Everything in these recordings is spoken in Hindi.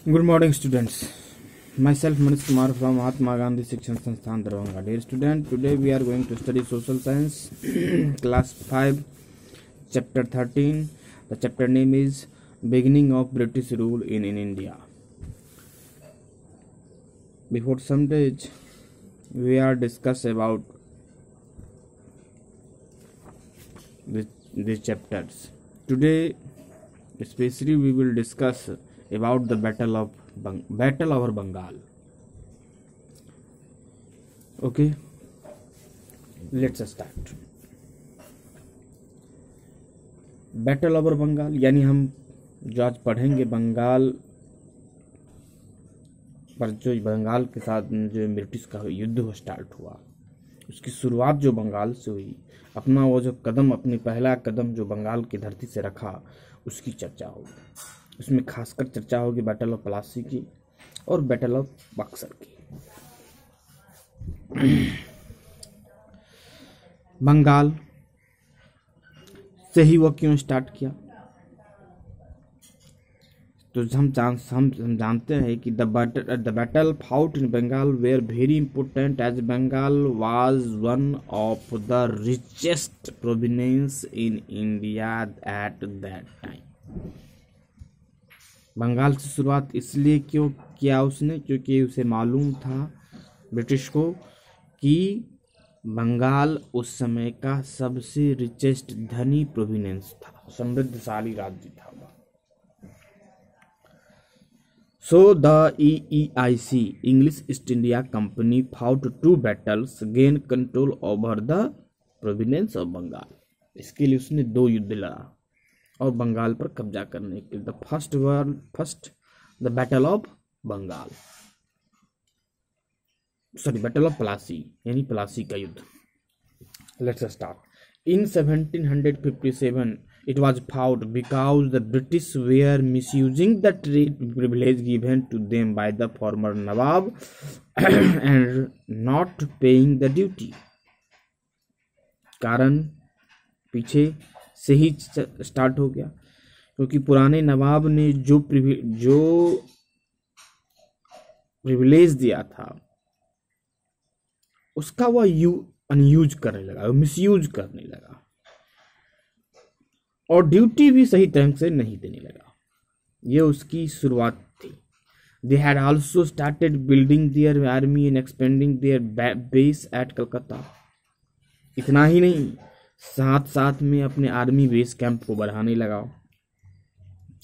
Good morning, students. Myself, Manish Kumar from Mahatma Gandhi Shikshan Sansthan, Darbhanga. Dear student, today we are going to study social science, class 5, chapter 13. The chapter name is Beginning of British Rule in India. Before some days, we are discuss about these chapters. Today, especially, we will discuss about the battle over Bengal. Okay, let's start. Battle over Bengal यानी हम जो आज पढ़ेंगे बंगाल पर, जो बंगाल के साथ जो ब्रिटिश का युद्ध स्टार्ट हुआ, उसकी शुरुआत जो बंगाल से हुई, अपना वो जो कदम, अपनी पहला कदम जो बंगाल की धरती से रखा, उसकी चर्चा होगी। उसमें खासकर चर्चा होगी बैटल ऑफ प्लासी की और बैटल ऑफ बक्सर की। बंगाल से ही वो क्यों स्टार्ट किया, तो हम जानते हैं कि the battle fought in Bengal were very important as Bengal was one of the richest province in India at that time. Bengal से शुरुआत इसलिए क्यों किया उसने, क्योंकि उसे मालूम था ब्रिटिश को कि बंगाल उस समय का सबसे रिचेस्ट धनी प्रोविनेंस था, समृद्धशाली राज्य था। So the EEIC English East India company fought 2 battles gain control over the province of Bengal. इसके लिए उसने 2 युद्ध लड़ा और बंगाल पर कब्जा करने के लिए। The battle of Bengal, battle of Plassey यानी प्लासी का युद्ध। Let's start. In 1757 it was fought because the British were misusing the trade privilege given to them by the former Nawab and not paying the duty। कारण पीछे से ही स्टार्ट हो गया, क्योंकि पुराने नवाब ने जो प्रिविलेज दिया था उसका वह अनयूज करने लगा, मिसयूज करने लगा और ड्यूटी भी सही ढंग से नहीं देने लगा। ये उसकी शुरुआत थी। They had also started building their army and expanding their base at Calcutta. इतना ही नहीं, साथ साथ में अपने आर्मी बेस कैंप को बढ़ाने लगा,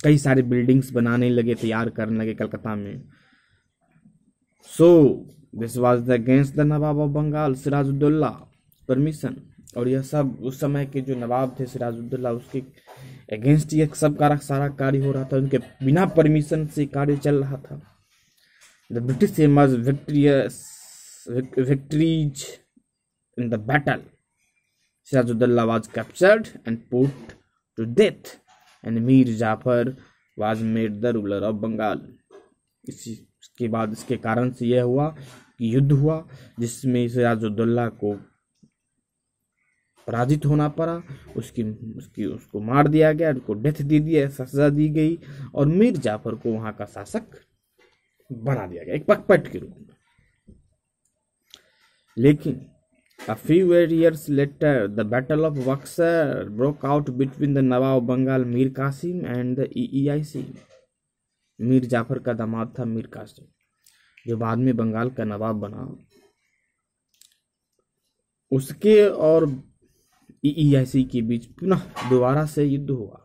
कई सारे बिल्डिंग्स बनाने लगे, तैयार करने लगे कलकत्ता में। So this was the against the nawab of Bengal Sirajuddaulah permission. और यह सब उस समय के जो नवाब थे सिराजुद्दौला, उसके अगेंस्ट ये सब सारा कार्य हो रहा था, उनके बिना परमिशन से कार्य चल रहा था। The British emerge victories in the battle. Sirajuddaulah was captured and put to death and Mir Jafar was made the ruler of Bengal। इसके बाद इसके कारण से यह हुआ कि युद्ध हुआ जिसमें सिराजुद्दौला को पराजित होना पड़ा, उसको मार दिया गया, उसको डेथ दे दिया, सजा दी गई और मीर जाफर को वहां का शासक बना दिया गया एक पकपट के रूप में। लेकिन a few years later, the Battle of Buxar broke out between the Nawab of Bengal Mir Qasim and the EEIC। Mir Jafar का दामाद था मीर कासिम, जो बाद में बंगाल का नवाब बना। उसके और EEIC के बीच पुनः दोबारा से युद्ध हुआ।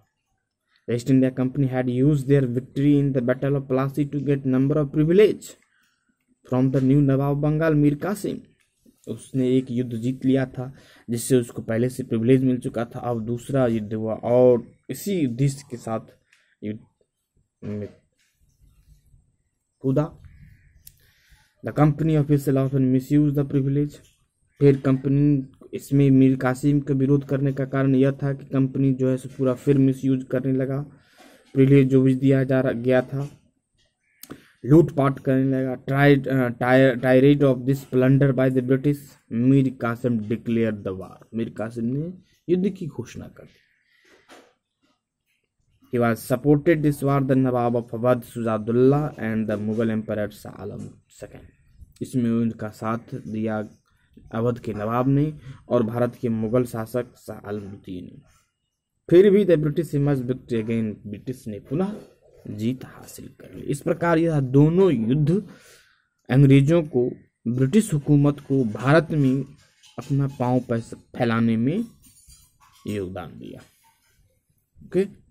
The East India Company had used their victory in the Battle of Plassey to get number of privilege from the new Nawab of Bengal Mir Qasim। उसने एक युद्ध जीत लिया था जिससे उसको पहले से प्रिविलेज मिल चुका था। अब दूसरा युद्ध हुआ और इसी उद्देश्य के साथ युद्ध में कूदा। The company official often misuse the privilege. फिर कंपनी इसमें मीर कासिम का विरोध करने का कारण यह था कि कंपनी जो है सो पूरा फिर मिसयूज करने लगा, प्रिविलेज जो भी दिया गया था लूटपाट करने लगा। Tired of this plunder by the British, Mir Qasim declared the war. Mir Qasim ने युद्ध की घोषणा कर दी। He was supported this war the Nawab of Awadh Sujadullah and the Mughal Emperor Shah Alam II. इसमें उनका साथ दिया अवध के नवाब ने और भारत के मुगल शासक शाह आलम द्वितीय ने। फिर भी the British emerge victory again, British ने पुनः जीत हासिल कर ली। इस प्रकार यह दोनों युद्ध अंग्रेजों को, ब्रिटिश हुकूमत को भारत में अपना पांव फैलाने में योगदान दिया। ओके।